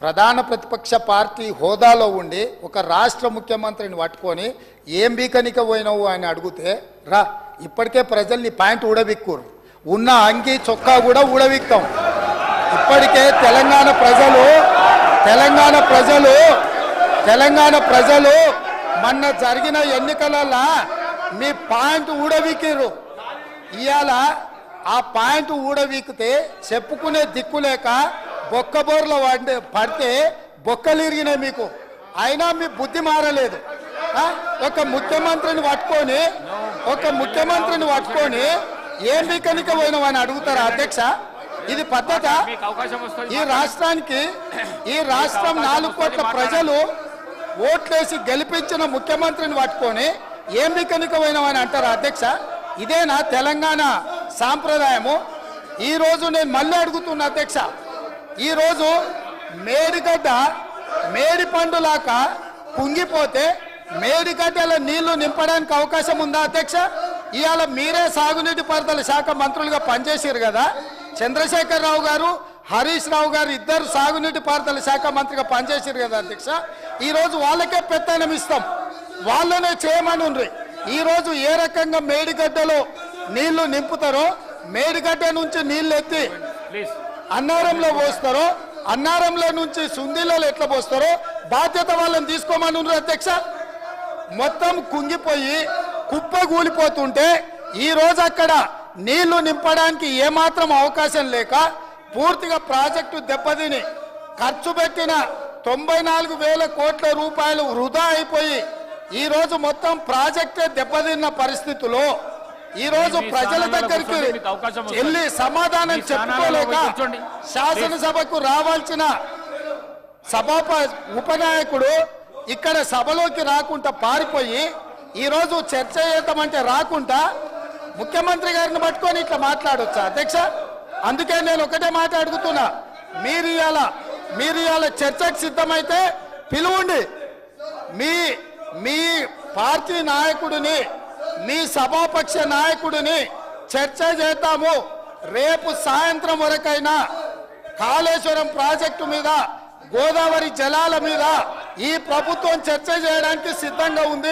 ప్రధాన ప్రతిపక్ష పార్టీ హోదాలో ఉండి ఒక రాష్ట్ర ముఖ్యమంత్రిని పట్టుకొని ఏం బీకనిక పోయినావు అని అడిగితే రా ఇప్పటికే ప్రజల్ని ప్యాంట్ ఊడబిక్కురు ఉన్న అంగి చొక్కా కూడా ఊడబిక్తాం. ఇప్పటికే తెలంగాణ ప్రజలు మొన్న జరిగిన ఎన్నికలలో మీ ప్యాంట్ ఊడబిక్కిరు. ఇవాళ ఆ ప్యాంటు ఊడవీకితే చెప్పుకునే దిక్కులేక బొక్కబోర్ల పడితే బొక్కలు ఇరిగినాయి మీకు. అయినా మీ బుద్ధి మారలేదు. ఒక ముఖ్యమంత్రిని పట్టుకొని ఏం బీకనిక పోయినావని అడుగుతారా అధ్యక్ష? ఇది పద్ధత? ఈ రాష్ట్రం 4 కోట్ల ప్రజలు ఓట్లేసి గెలిపించిన ముఖ్యమంత్రిని పట్టుకొని ఏం బీకనిక పోయినావని అంటారా అధ్యక్ష? ఇదేనా తెలంగాణ సాంప్రదాయము? ఈరోజు నేను మళ్ళీ అడుగుతున్నా అధ్యక్ష, ఈరోజు మేడిగడ్డ మేడి పండులాక కుంగిపోతే మేడిగడ్డల నీళ్లు నింపడానికి అవకాశం ఉందా అధ్యక్ష? ఇవాళ మీరే సాగునీటి పారుదల శాఖ మంత్రులుగా పనిచేసారు కదా. చంద్రశేఖరరావు గారు, హరీష్ రావు గారు ఇద్దరు సాగునీటి పారుదల శాఖ మంత్రిగా పనిచేసారు కదా అధ్యక్ష. ఈరోజు వాళ్ళకే పెత్తనం ఇస్తాం, వాళ్ళనే చేయమని ఉండ్రి. ఈరోజు ఏ రకంగా మేడిగడ్డలో నీళ్లు నింపుతారో, మేడిగడ్డ నుంచి నీళ్లు ఎత్తి అన్నారంలో పోస్తారో, అన్నారంలో నుంచి సుందీలలో ఎట్లా పోస్తారో బాధ్యత వాళ్ళని తీసుకోమని ఉన్నారు అధ్యక్ష. మొత్తం కుంగిపోయి కుప్ప కూలిపోతుంటే ఈరోజు అక్కడ నీళ్లు నింపడానికి ఏమాత్రం అవకాశం లేక పూర్తిగా ప్రాజెక్టు దెబ్బతిని ఖర్చు పెట్టిన 94,000 కోట్ల రూపాయలు వృధా అయిపోయి ఈరోజు మొత్తం ప్రాజెక్టే దెబ్బతిన్న పరిస్థితుల్లో ఈరోజు ప్రజల దగ్గరికి వెళ్ళి సమాధానం చెప్పుకోలేక శాసనసభకు రావాల్సిన ఉపనాయకుడు ఇక్కడ సభలోకి రాకుండా పారిపోయి ఈరోజు చర్చ చేద్దామంటే రాకుండా ముఖ్యమంత్రి గారిని పట్టుకొని ఇట్లా మాట్లాడొచ్చా అధ్యక్ష? అందుకే నేను ఒకటే మాట అడుగుతున్నా, మీరు ఇవాళ చర్చకు సిద్ధమైతే పిలువండి. మీ పార్టీ నాయకుడిని, మీ సభాపక్ష నాయకుడిని చర్చ చేద్దాము. రేపు సాయంత్రం వరకైనా కాళేశ్వరం ప్రాజెక్టు మీద, గోదావరి జలాల మీద ఈ ప్రభుత్వం చర్చ చేయడానికి సిద్ధంగా ఉంది.